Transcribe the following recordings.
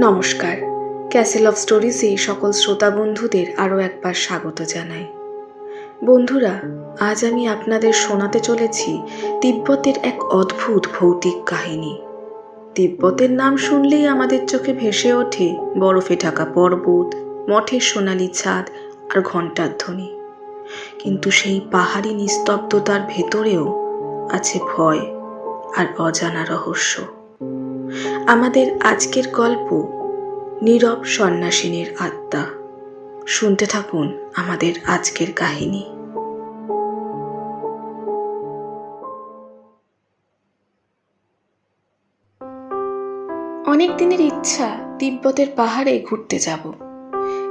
নমস্কার, castle of স্টোরিজে সকল শ্রোতা বন্ধুদের আরও একবার স্বাগত জানাই। বন্ধুরা, আজ আমি আপনাদের শোনাতে চলেছি তিব্বতের এক অদ্ভুত ভৌতিক কাহিনী। তিব্বতের নাম শুনলেই আমাদের চোখে ভেসে ওঠে বরফে ঢাকা পর্বত, মঠের সোনালি ছাদ আর ঘণ্টার ধ্বনি। কিন্তু সেই পাহাড়ি নিস্তব্ধতার ভেতরেও আছে ভয় আর অজানা রহস্য। আমাদের আজকের গল্প নীরব সন্ন্যাসিনীর আত্মা। শুনতে থাকুন আমাদের আজকের কাহিনী। অনেক দিনের ইচ্ছা তিব্বতের পাহাড়ে ঘুরতে যাব।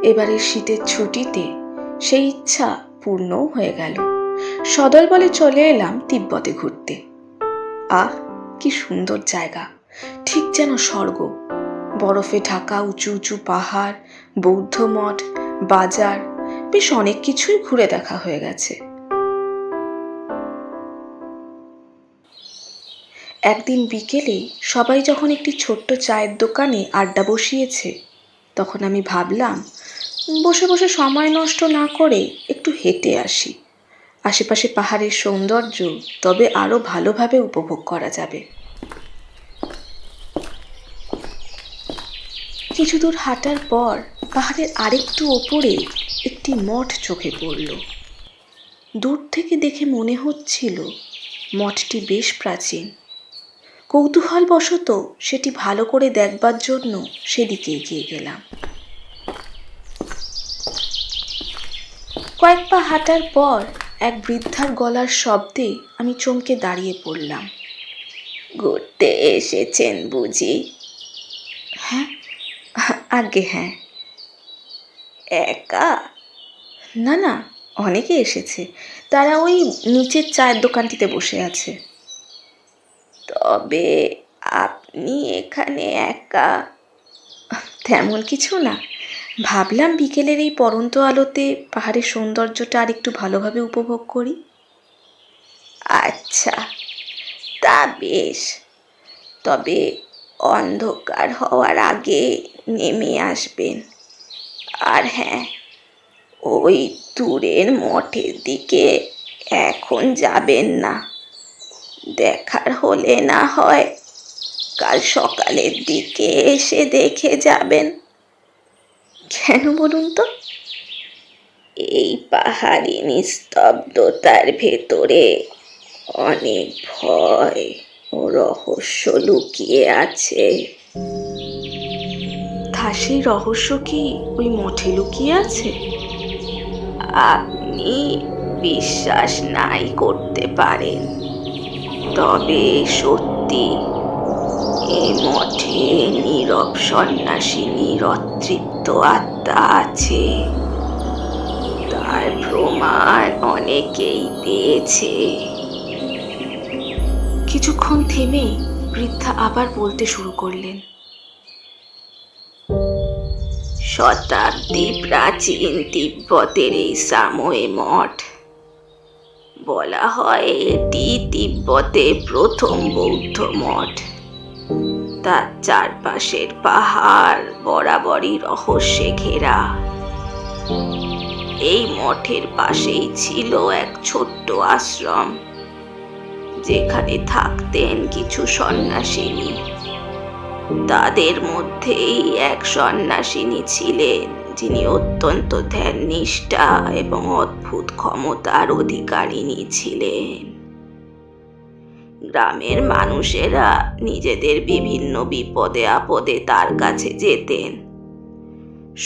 এবারের শীতের ছুটিতে সেই ইচ্ছা পূর্ণও হয়ে গেল। সদল বলে চলে এলাম তিব্বতে ঘুরতে। আহ, কি সুন্দর জায়গা, ঠিক যেন স্বর্গ। বরফে ঢাকা উঁচু উঁচু পাহাড়, বৌদ্ধ মঠ, বাজার, বেশ অনেক কিছুই ঘুরে দেখা হয়ে গেছে। একদিন বিকেলে সবাই যখন একটি ছোট্ট চায়ের দোকানে আড্ডা বসিয়েছে, তখন আমি ভাবলাম বসে বসে সময় নষ্ট না করে একটু হেঁটে আসি। আশেপাশে পাহাড়ের সৌন্দর্য তবে আরও ভালোভাবে উপভোগ করা যাবে। কিছু দূর হাঁটার পর পাহাড়ের আরেকটু ওপরে একটি মঠ চোখে পড়ল। দূর থেকে দেখে মনে হচ্ছিল মঠটি বেশ প্রাচীন। কৌতূহলবশত সেটি ভালো করে দেখবার জন্য সেদিকে এগিয়ে গেলাম। কয়েক পা হাঁটার পর এক বৃদ্ধার গলার শব্দে আমি চমকে দাঁড়িয়ে পড়লাম। ঘুরতে এসেছেন বুঝি? হ্যাঁ, আজ্ঞে হ্যাঁ। একা? না না, অনেকে এসেছে। তারা ওই নিচের চায়ের দোকানটিতে বসে আছে। তবে আপনি এখানে একা? তেমন কিছু না, ভাবলাম বিকেলের এই পড়ন্ত আলোতে পাহাড়ের সৌন্দর্যটা আর একটু ভালোভাবে উপভোগ করি। আচ্ছা, তা বেশ। তবে অন্ধকার হওয়ার আগে নেমে আসবেন। আর হ্যাঁ, ওই দূরের মঠের দিকে এখন যাবেন না। দেখার হলে না হয় কাল সকালের দিকে এসে দেখে যাবেন। কেন বলুন তো? এই পাহাড়ি নিস্তব্ধতার ভেতরে অনেক ভয় ও রহস্য লুকিয়ে আছে। তা সেই রহস্য কি ওই মঠে লুকিয়ে আছে? আপনি বিশ্বাস নাই করতে পারেন, তবে সত্যি এই মঠে নীরব সন্ন্যাসিনীর অতৃপ্ত আত্মা আছে। তার প্রমাণ অনেকেই পেয়েছে। কিছুক্ষণ থেমে বৃদ্ধা আবার বলতে শুরু করলেন। শতাব্দী প্রাচীন তিব্বতের এই সামোয়ে মঠ, বলা হয় এটি তিব্বতে প্রথম বৌদ্ধ মঠ। তার চারপাশের পাহাড় বরাবরই রহস্যে ঘেরা। এই মঠের পাশেই ছিল এক ছোট্ট আশ্রম, যেখানে থাকতেন কিছু সন্ন্যাসিনী। তাদের মধ্যেই এক সন্ন্যাসিনী ছিলেন যিনি অত্যন্ত ধ্যাননিষ্ঠা এবং অদ্ভুত ক্ষমতার অধিকারিণী ছিলেন। গ্রামের মানুষেরা নিজেদের বিভিন্ন বিপদে আপদে তার কাছে যেতেন।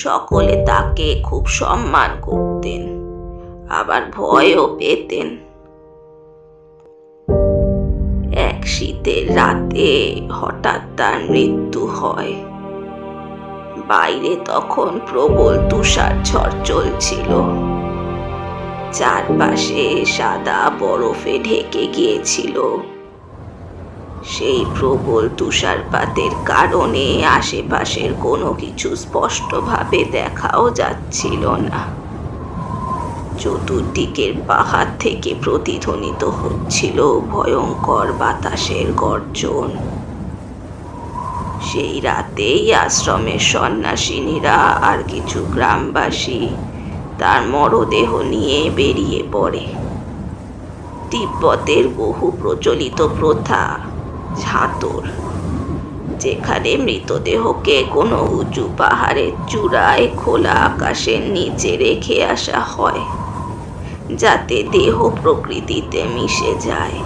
সকলে তাকে খুব সম্মান করতেন, আবার ভয়ও পেতেন। এক শীতের রাতে হঠাৎ তার মৃত্যু হয়। বাইরে তখন প্রবল তুষার ঝড় চলছিল। চারপাশে সাদা বরফে ঢেকে গিয়েছিল। সেই প্রবল তুষারপাতের কারণে আশেপাশের কোনো কিছু স্পষ্টভাবে দেখাও যাচ্ছিল না। চতুর্দিকের পাহাড় থেকে প্রতিধ্বনিত হচ্ছিল ভয়ঙ্কর বাতাসের গর্জন। সেই রাতেই আশ্রমের সন্ন্যাসিনীরা আর কিছু গ্রামবাসী তার মরদেহ নিয়ে বেরিয়ে পড়ে। তিব্বতের বহু প্রচলিত প্রথা ঝাঁতর, যেখানে মৃতদেহকে কোনো উঁচু পাহাড়ের চূড়ায় খোলা আকাশের নিচে রেখে আসা হয়, যাতে দেহ প্রকৃতিতে মিশে যায়।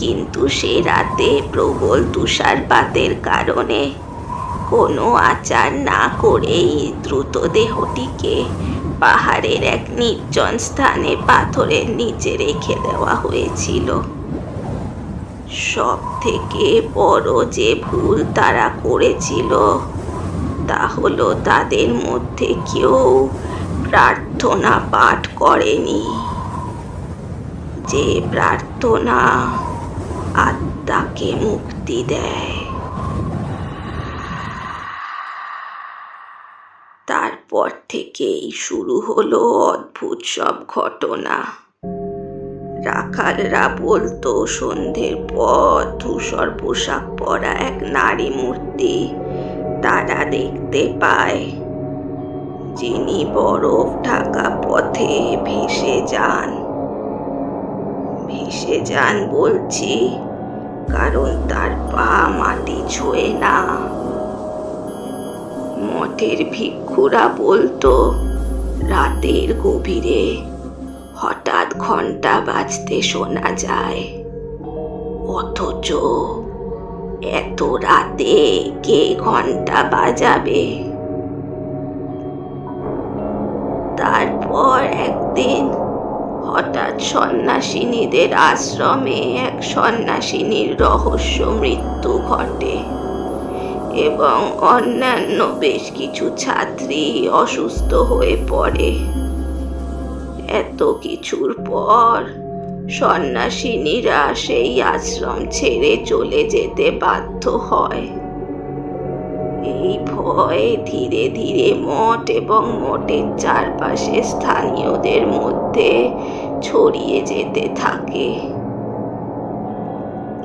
কিন্তু সে রাতে প্রবল তুষারপাতের কারণে কোনো আচার না করেই দ্রুত দেহটিকে পাহাড়ের এক নির্জন স্থানে পাথরের নিচে রেখে দেওয়া হয়েছিল। সব থেকে বড় যে ভুল তারা করেছিল তা হলো তাদের মধ্যে কেউ প্রার্থনা পাঠ করেনি, যে প্রার্থনা আত্মাকে মুক্তি দেয়। তারপর থেকেই শুরু হলো অদ্ভুত সব ঘটনা। রাখালরা বলতো সন্ধ্যের পর ধূসর পোশাক পরা এক নারী মূর্তি তারা দেখতে পায়, যিনি বরফ ঢাকা পথে ভেসে যান বলছি, কারণ তার পা মাটি ছোঁয়ে না। মঠের ভিক্ষুরা বলতো রাতের গভীরে হঠাৎ ঘন্টা বাজতে শোনা যায়, অথচ এত রাতে কে ঘন্টা বাজাবে? তারপর একদিন হঠাৎ সন্ন্যাসিনীদের আশ্রমে এক সন্ন্যাসিনীর রহস্য মৃত্যু ঘটে এবং অন্যান্য বেশ কিছু ছাত্রী অসুস্থ হয়ে পড়ে। এত কিছুর পর সন্ন্যাসিনীরা সেই আশ্রম ছেড়ে চলে যেতে বাধ্য হয়। এই ভয় ধীরে ধীরে মঠ এবং মঠের চারপাশে স্থানীয়দের মধ্যে ছড়িয়ে যেতে থাকে।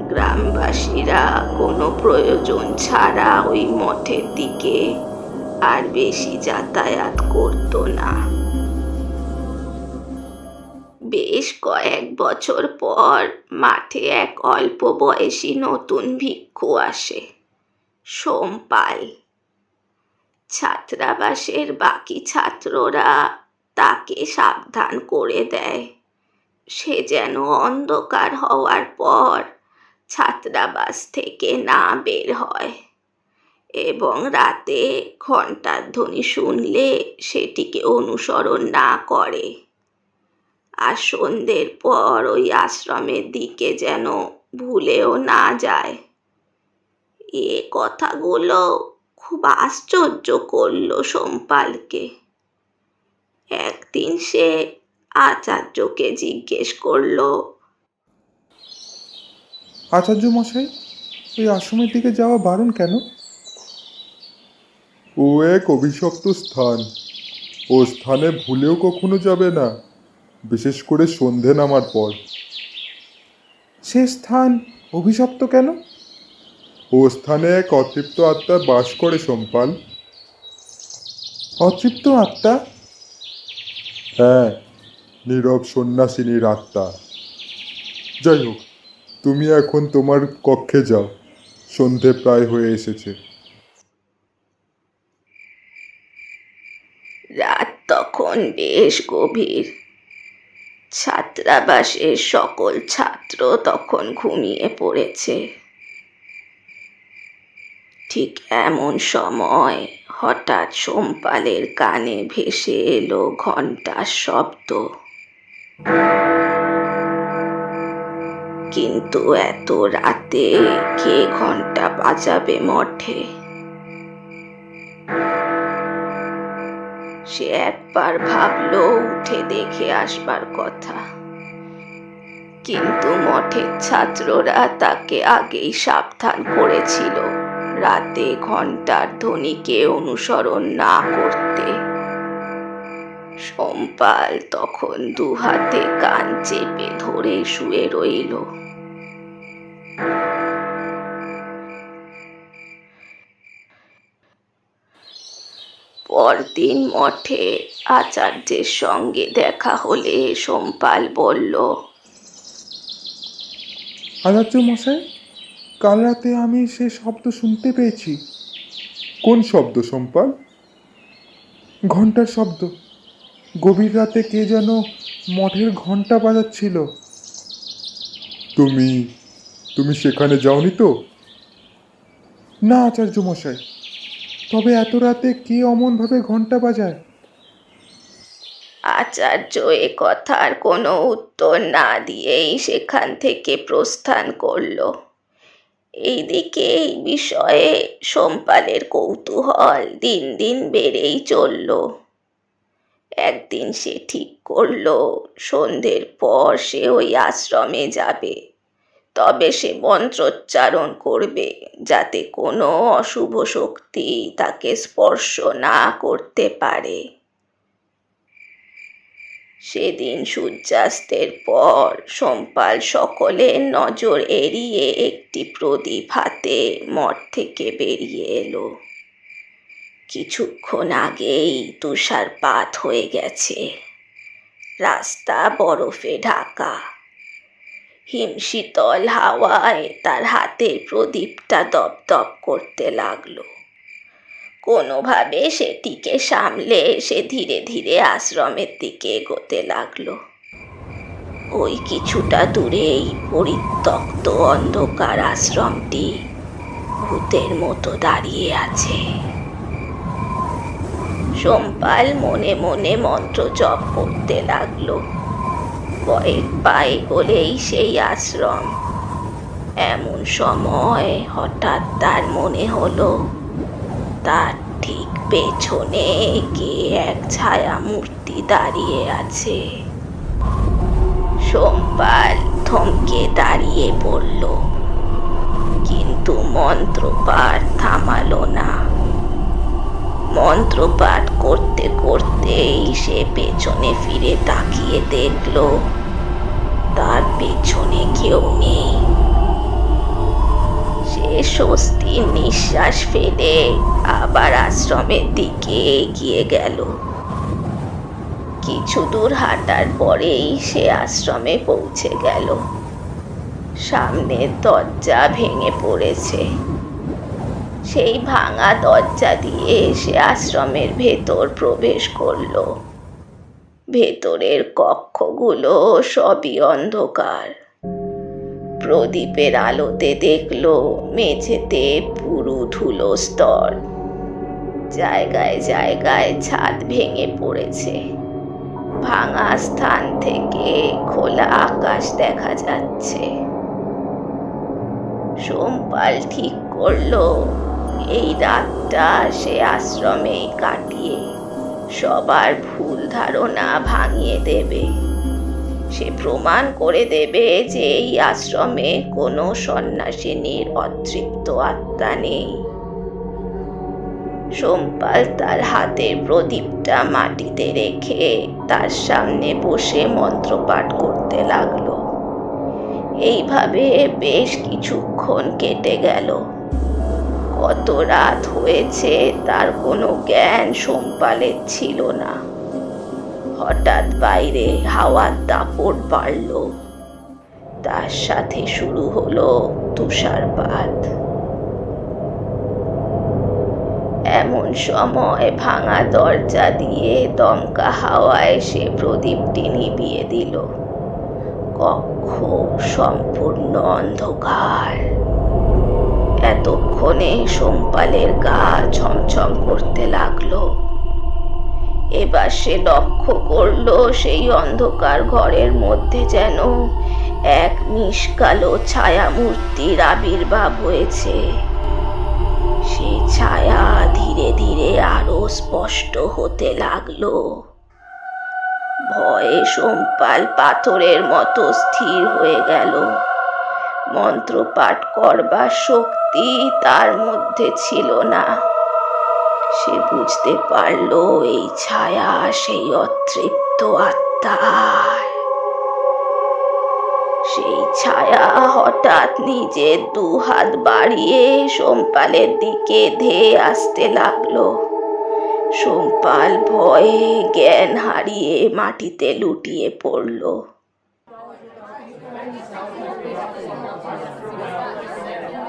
গ্রামবাসীরা কোনো প্রয়োজন ছাড়া ওই মঠের দিকে আর বেশি যাতায়াত করত না। বেশ কয়েক বছর পর মাঠে এক অল্প বয়সী নতুন ভিক্ষু আসে, সোমপাল। ছাত্রাবাসের বাকি ছাত্ররা তাকে সাবধান করে দেয় সে যেন অন্ধকার হওয়ার পর ছাত্রাবাস থেকে না বের হয় এবং রাতে ঘণ্টার ধ্বনি শুনলে সেটিকে অনুসরণ না করে, আর সন্ধ্যের পর ওই আশ্রমের দিকে যেন ভুলেও না যায়। এ কথাগুলো খুব আশ্চর্য করলো সোমপালকে। একদিন সে আচার্যকে জিজ্ঞেস করলো, আচার্য মশাই, ওই আশ্রমের দিকে যাওয়া বারণ কেন? ও এক অভিশপ্ত স্থান। ও স্থানে ভুলেও কখনো যাবে না, বিশেষ করে সন্ধে নামার পর। সে স্থান অভিশপ্ত কেন? ও স্থানে এক অতৃপ্ত আত্মা বাস করে সোমপাল। অতৃপ্ত আত্মা? হ্যাঁ, নীরব সন্ন্যাসিনীর আত্মা। যাই হোক, তুমি এখন তোমার কক্ষে যাও, সন্ধে প্রায় হয়ে এসেছে। রাত তখন বেশ গভীর। ছাত্রাবাসের সকল ছাত্র তখন ঘুমিয়ে পড়েছে। ঠিক এমন সময় হঠাৎ সোমপালের কানে ভেসে এলো ঘণ্টার শব্দ। কিন্তু এত রাতে কে ঘণ্টা বাজাবে মঠে? সে একবার ভাবলো উঠে দেখে আসবার কথা, কিন্তু মঠের ছাত্ররা তাকে আগেই সাবধান করেছিল রাতে ঘণ্টার ধ্বনিকে অনুসরণ না করতে। সোমপাল তখন দুহাতে কান চেপে ধরে শুয়ে রইল। পরদিন মঠে আচার্যের সঙ্গে দেখা হলে সোমপাল বলল, আচার্য মশাই, কাল রাতে আমি সে শব্দ শুনতে পেয়েছি। কোন শব্দ সম্পাল? ঘন্টার শব্দ। গভীর রাতে কে যেন মঠের ঘন্টা বাজাচ্ছিল। তুমি তুমি সেখানে যাওনি তো? না আচার্য মশাই, তবে এত রাতে কে অমনভাবে ঘন্টা বাজায়? আচার্য এ কথার কোনো উত্তর না দিয়েই সেখান থেকে প্রস্থান করল। এইদিকে এই বিষয়ে সোমপালের কৌতূহল দিন দিন বেড়েই চলল। একদিন সে ঠিক করল সন্ধ্যের পর সে ওই আশ্রমে যাবে, তবে সে মন্ত্রোচ্চারণ করবে যাতে কোনো অশুভ শক্তি তাকে স্পর্শ না করতে পারে। সেদিন সূর্যাস্তের পর সোমপাল সকলের নজর এড়িয়ে একটি প্রদীপ হাতে মঠ থেকে বেরিয়ে এলো। কিছুক্ষণ আগেই তুষারপাত হয়ে গেছে, রাস্তা বরফে ঢাকা। হিমশীতল হাওয়ায় তার হাতের প্রদীপটা দপদপ করতে লাগলো। কোনোভাবে সেটিকে সামলে সে ধীরে ধীরে আশ্রমের দিকে এগোতে লাগলো। ওই কিছুটা দূরেই পরিত্যক্ত অন্ধকার আশ্রমটি ভূতের মতো দাঁড়িয়ে আছে। সোমপাল মনে মনে মন্ত্র জপ করতে লাগলো। কয়েক পা এগোলেই সেই আশ্রম। এমন সময় হঠাৎ তার মনে হলো তার ঠিক পেছনে কে এক ছায়া মূর্তি দাঁড়িয়ে আছে। সোমপাল থমকে দাঁড়িয়ে পড়ল, কিন্তু মন্ত্রপাঠ থামালো না। মন্ত্রপাঠ করতে করতেই সে পেছনে ফিরে তাকিয়ে দেখল তার পেছনে কেউ নেই। সে স্বস্তির নিঃশ্বাস ফেলে আবার আশ্রমের দিকে এগিয়ে গেল। কিছু দূর হাঁটার পরেই সে আশ্রমে পৌঁছে গেল। সামনের দরজা ভেঙে পড়েছে। সেই ভাঙা দরজা দিয়ে সে আশ্রমের ভেতর প্রবেশ করল। ভেতরের কক্ষগুলো সবই অন্ধকার। প্রদীপের আলোতে দেখল মেঝেতে পুরু ধুলো স্তর। জায়গায় জায়গায় ছাদ ভেঙে পড়েছে। ভাঙা স্থান থেকে খোলা আকাশ দেখা যাচ্ছে। সোমপাল ঠিক করলো এই রাতটা সে আশ্রমেই কাটিয়ে সবার ভুল ধারণা ভাঙিয়ে দেবে। সে প্রমাণ করে দেবে যে এই আশ্রমে কোনো সন্ন্যাসিনীর অতৃপ্ত আত্মা নেই। সোমপাল তার হাতের প্রদীপটা মাটিতে রেখে তার সামনে বসে মন্ত্রপাঠ করতে লাগলো। এইভাবে বেশ কিছুক্ষণ কেটে গেল। কত রাত হয়েছে তার কোনো জ্ঞান সোমপালের ছিল না। হঠাৎ বাইরে হাওয়ার দাপট বাড়ল। তার সাথে শুরু হলো তুষারপাত। এমন সময় ভাঙা দরজা দিয়ে দমকা হাওয়ায় সে প্রদীপটি নিভিয়ে দিল। কক্ষ সম্পূর্ণ অন্ধকার। এতক্ষণে সোমপালের গা ছমছম করতে লাগলো। এবার সে লক্ষ্য করলো সেই অন্ধকার ঘরের মধ্যে যেন এক নিষ্কালো ছায়া মূর্তির আবির্ভাব হয়েছে। সেই ছায়া ধীরে ধীরে আরো স্পষ্ট হতে লাগলো। ভয়ে সোমপাল পাথরের মতো স্থির হয়ে গেল। মন্ত্রপাঠ করবার শক্তি তার মধ্যে ছিল না। সে বুঝতে পারল এই ছায়া সেই অতৃপ্ত আত্মার। সেই ছায়া হঠাৎ নিজের দুহাত বাড়িয়ে সোমপালের দিকে ধেয়ে আসতে লাগলো। সোমপাল ভয়ে জ্ঞান হারিয়ে মাটিতে লুটিয়ে পড়ল।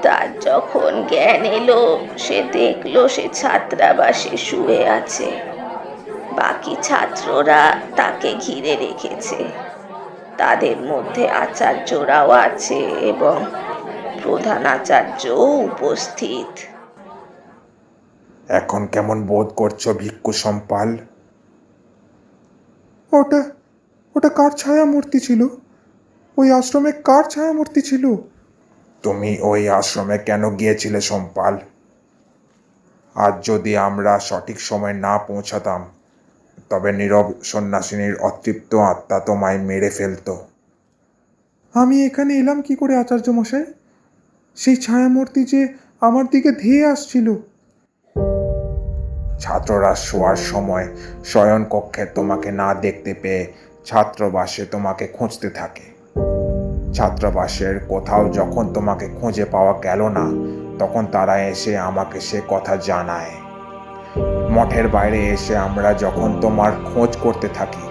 তার যখন জ্ঞান এলো, সে দেখলো সে ছাত্রাবাসে শুয়ে আছে। বাকি ছাত্ররা তাকে ঘিরে রেখেছে। তাদের মধ্যে আচার্যরাও আছে এবং প্রধান আচার্যও উপস্থিত। এখন কেমন বোধ করছো ভিক্ষু সম্পাল? ওটা ওটা কার ছায়ামূর্তি ছিল? ওই আশ্রমে কার ছায়ামূর্তি ছিল? তুমি ওই আশ্রমে কেন গিয়েছিলে সম্পাল? আজ যদি আমরা সঠিক সময় না পৌঁছাতাম, তবে নীরব সন্ন্যাসিনীর অতৃপ্ত আত্মা তোমায় মেরে ফেলতো। আমি এখানে এলাম কি করে আচার্য মশাই? সেই ছায়ামূর্তি যে আমার দিকে ধেয়ে আসছিল। ছাত্ররা শোয়ার সময় শয়ন কক্ষে তোমাকে না দেখতে পেয়ে ছাত্রাবাসে তোমাকে খুঁজতে থাকে। ছাত্রাবাসের কোথাও যখন তোমাকে খুঁজে পাওয়া গেল না, তখন তারা এসে আমাকে সে কথা জানায়। মঠের বাইরে এসে আমরা যখন তোমার খোঁজ করতে থাকি,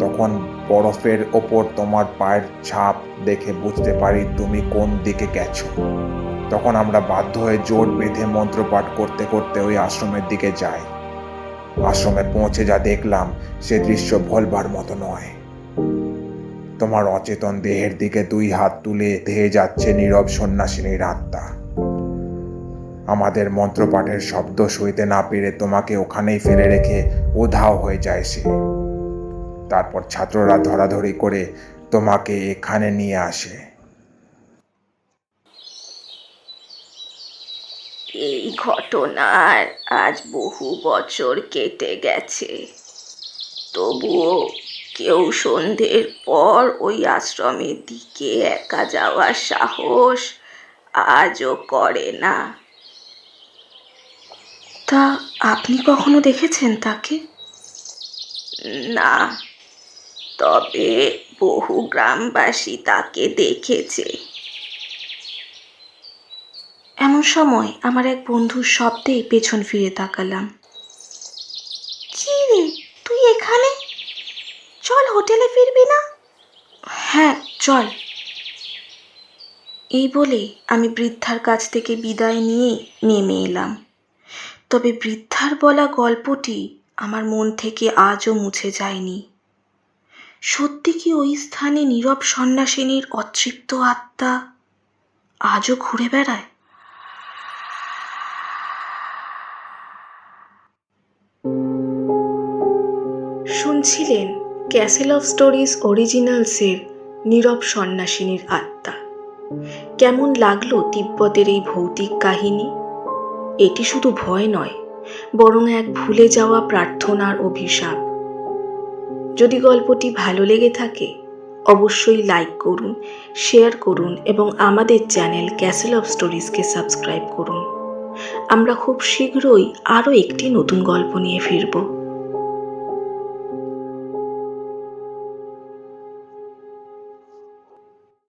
তখন বরফের ওপর তোমার পায়ের ছাপ দেখে বুঝতে পারি তুমি কোন দিকে গেছো। তখন আমরা বাধ্য হয়ে জোট বেঁধে মন্ত্রপাঠ করতে করতে ওই আশ্রমের দিকে যাই। আশ্রমে পৌঁছে যা দেখলাম, সে দৃশ্য ভোলবার মতো নয়। তোমার অচেতন দেহের দিকে 2 হাত তুলে ধেয়ে যাচ্ছে নীরব সন্ন্যাসিনীর আত্মা। আমাদের মন্ত্রপাঠের শব্দ সইতে না পেরে তোমাকে ওখানেই ফেলে রেখে উধাও হয়ে যায় সে। তারপর ছাত্ররা ধরাধরি করে তোমাকে এখানে নিয়ে আসে। এই ঘটনার আজ বহু বছর কেটে গেছে, তবুও কেউ সন্ধ্যের পর ওই আশ্রমের দিকে একা যাওয়ার সাহস আজও করে না। তা আপনি কখনো দেখেছেন তাকে? না, তবে বহু গ্রামবাসী তাকে দেখেছে। এমন সময় আমার এক বন্ধুর শব্দে পেছন ফিরে তাকালাম। কি রে, তুই এখানে? চল, হোটেলে ফিরবি না? হ্যাঁ চল। এই বলে আমি বৃদ্ধার কাছ থেকে বিদায় নিয়ে নেমে এলাম। তবে বৃদ্ধার বলা গল্পটি আমার মন থেকে আজও মুছে যায়নি। সত্যি কি ওই স্থানে নীরব সন্ন্যাসিনীর অতৃপ্ত আত্মা আজও ঘুরে বেড়ায়? শুনছিলেন ক্যাসেল অফ স্টোরিজ অরিজিনালসের নীরব সন্ন্যাসিনীর আত্মা। কেমন লাগলো তিব্বতের এই ভৌতিক কাহিনী? এটি শুধু ভয় নয়, বরং এক ভুলে যাওয়া প্রার্থনার অভিশাপ। যদি গল্পটি ভালো লেগে থাকে, অবশ্যই লাইক করুন, শেয়ার করুন এবং আমাদের চ্যানেল ক্যাসেল অফ স্টোরিজকে সাবস্ক্রাইব করুন। আমরা খুব শীঘ্রই আরও একটি নতুন গল্প নিয়ে ফিরব।